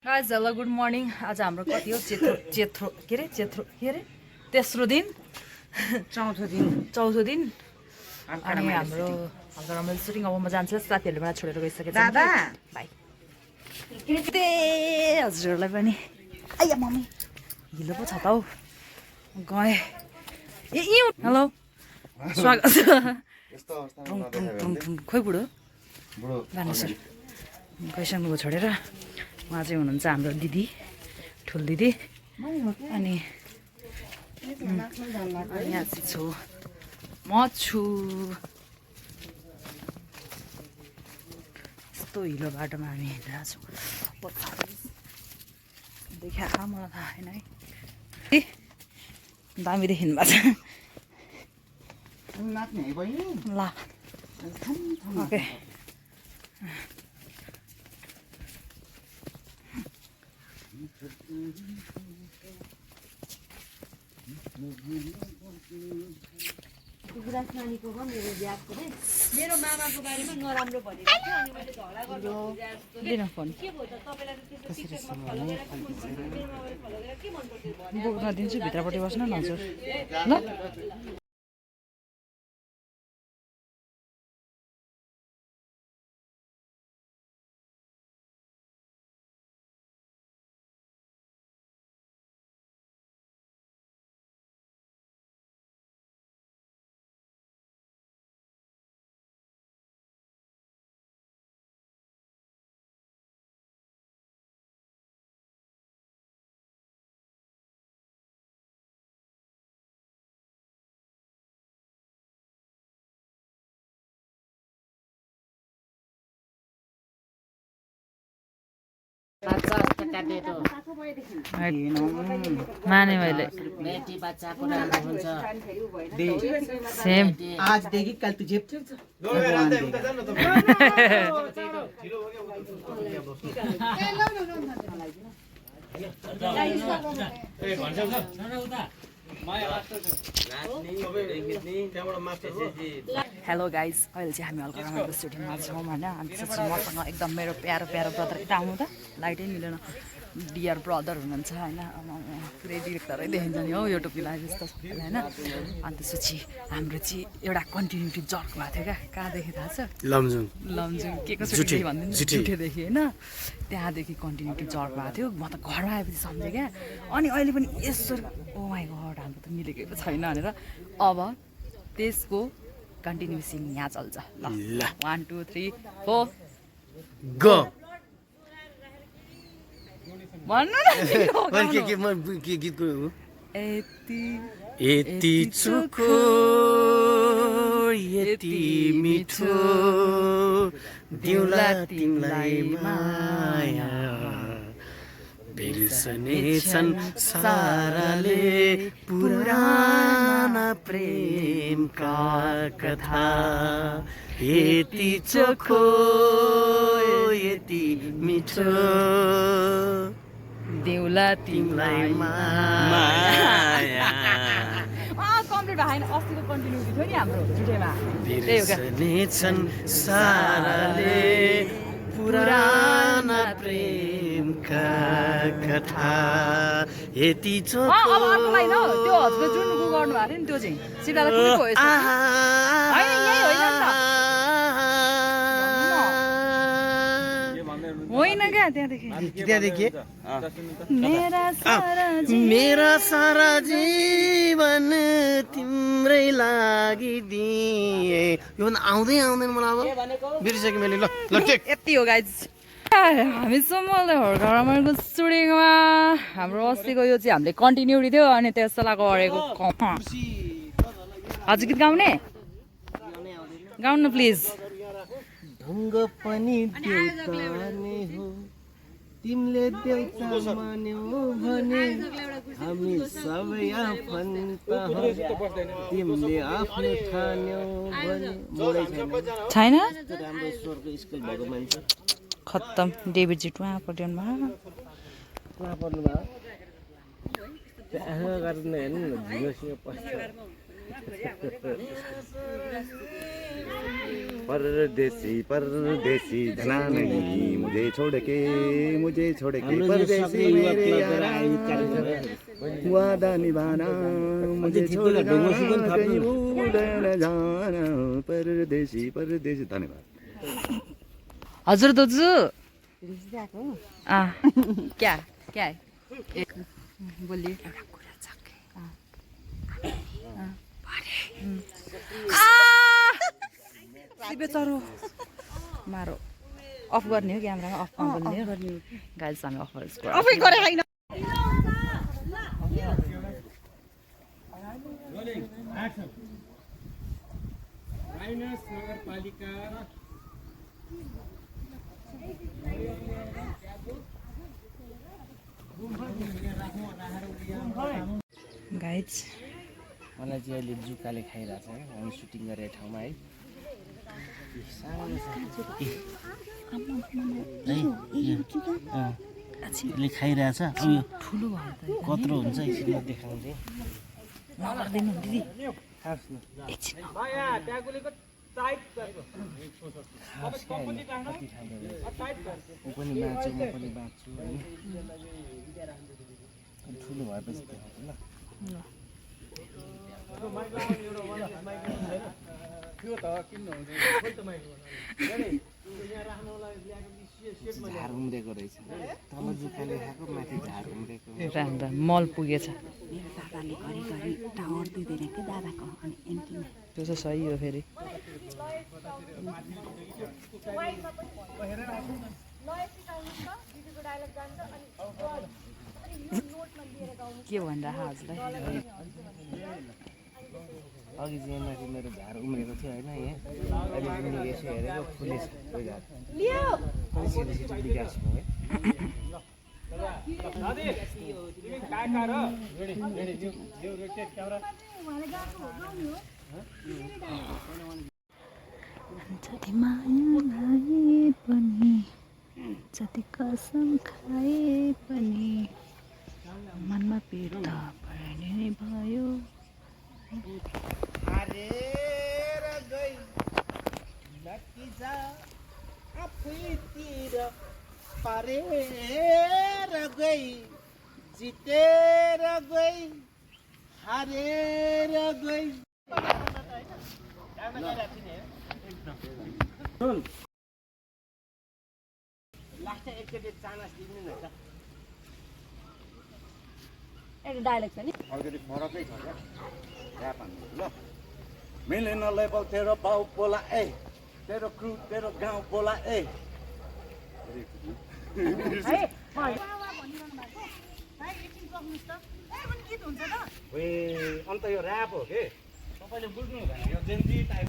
Guys hello good morning. आज हाम्रो कति हो तेस्रो दिन चौथो दिन अनि हाम्रो हल्का रमाइलो सुटिङ। अब म जान्छु, साथीहरूले मलाई छोडेर गइसकेको छ। दादा भाइ हजुरहरूलाई पनि आइया मम्मी हिलो पो छ त हौ। गएँ ए हेलो स्वागत छ। खोइ बुढो बानेश्वर गइसक्नुभयो छोडेर। उहाँ चाहिँ हुनुहुन्छ हाम्रो दिदी, ठुल दिदी। अनि यहाँ चाहिँ छु म छु। यस्तो हिलो बाटोमा हामी हिँडेर छौँ। देखा मलाई थाहा छैन है। दामी देखिनु भएको छ। ल ओके मेरो मामाको बारेमा नराम्रो भनेको थियो अनि मैले झगडा गर्नु दिन फोन के भयो त तपाईलाई त्यस्तो टिकटकमा फलो गरेर के मन पर्छ मेरो मामाले फलो गरेर के मन पर्छ भने बोक्न दिन्छु, भित्रपट्टि बस्न न हजुर ल। माने मैले बेटी बच्चाको राम्रो हुन्छ। सेम आजदेखि काल तुझे हेलो गाइज, अहिले चाहिँ हामी हल्का रमाइलो सुटिङमा छौँ होइन। अनि त्यसपछि मसँग एकदम मेरो प्यारो प्यारो ब्रदर यता आउनु त, लाइटै मिलेन। डियर ब्रदर हुनुहुन्छ होइन, पुरै डिरेक्टरै देखिन्छ नि हौ युट्युबको लागि जस्तो होइन। अनि त्यसपछि हाम्रो चाहिँ एउटा कन्टिन्युटी जर्क भएको थियो क्या। कहाँदेखि थाहा छ? लमजुङ के को सुटिङ भनिदिनु, जुठेदेखि होइन। त्यहाँदेखि कन्टिन्युटी जर्क भएको थियो। म त घरमा आएपछि सम्झेँ क्या। अनि अहिले पनि यसो ओ माई गड हाम्रो त मिलेको छैन भनेर अब त्यसको कन्टिन्युसन यहाँ चल्छ। ल 1 2 3 4 गो भन्नु के गीतको यति चोखो यति मिठो दिउला तिमीलाई माया बिर्सनेछन् साराले पुराना प्रेमका कथा। यति चोखो यति मिठो देउला तिमीलाई माया कम्प्लिट भएन। अस्तिको कन्टिन्युटी थियो नि हाम्रो जुठेमा, त्यही हो क्या। बिर्सनेछन् साराले पुराना प्रेमका कथा। यति अब चोखो अर्को लाइन हो त्यो हजुरले जुन गु गर्नु भएको थियो नि, त्यो चाहिँ सिधा कुनै पो यस्तो होइन, यही होइन नि त। होइन क्या त्यहाँदेखि मेरा सारा जीवन तिम्रै लागि दिए। यो आउँदै आउँदैन मलाई, अब बिर्सेँ मैले। ल ल टेक यति हो गाइज। हामी समूहले हल्का रमाइलो सुटिङमा हाम्रो अस्तिको यो चाहिँ हामीले कन्टिन्युटी थियो। अनि त्यसलाई गरेको हजुर गीत गाउने गाउनु प्लिज। ढङ्ग पनि देउता नै हो, तिमीले देउता मान्यौ भने हामी सबै आफन्त हो, तिमीले आफ्नो ठान्यौ भने। मोडै छैन राम्रो स्वरको स्कुल भएको मान्छे खत्तम। डेभिड जिटु वहाँ पठाउनु भयो। कहाँ पर्नु भयो? त्यहाँ गरेर हेर्नु न, झिँगोसँग पस्छ। परदेसी परदेसी जाना नहीं मुझे छोड़ के परदेसी मेरे यारा वादा निभाना मुझे छोड़ के कहीं भूल न जाना परदेसी परदेसी धन्यवाद हजुर दाजु क्या क्या है बोलिए एउटा कुरा छ बेचारो मारो अफ गर्ने हो क्यामेरामा अफमा बोल्ने हो गाइस हामी अफ अफै गरे हैन गाइस मलाई चाहिँ अहिले जुकाले खाइरहेछ है हामी सुटिङ गरेको ठाउँमा है यसले खाइरहेछ ठुलो भयो त कत्रो हुन्छ एकछिन देखाउँदै नगर्दिनु दिदी ऊ पनि बाँच्छु म पनि बाँच्छु होइन ठुलो भएपछि देखाउँछु ल झार उम्रेको रहेछ तल जुकाले खाएको माथि झार उम्रेको राम्रा मल पुगेछ मेरो दादाले घरिघरि टावर दिँदैन कि दादाको अनि एन्टिना त्यो चाहिँ सही हो फेरि के भनिरह हजुरलाई अघि चाहिँ माथि मेरो झार उम्रेको थियो होइन यहाँ अहिले पनि यसो हेरेको फुलेछ त्यो झार सिधै सिधै विकास भयो है जति माया लाए पनि जति कसम खाए पनि मनमा पीड त पर्ने भयो हारेर गई नकिजा आफैतिर पारेर गई जितेर गई हारेर गई लास्ट एकचोटि चानस दिनु न त एउटा डायलग छ नि अलिकति फरकै छ क्या ऱ्याप हान्नु ल मिलेन लेभल तेरो बाउ बोला ए तेरो क्रु तेरो गाउँ बोला ए अन्त यो ऱ्याप हो के तपाईँले बुझ्नु हुँदैन यो जेन्जी टाइप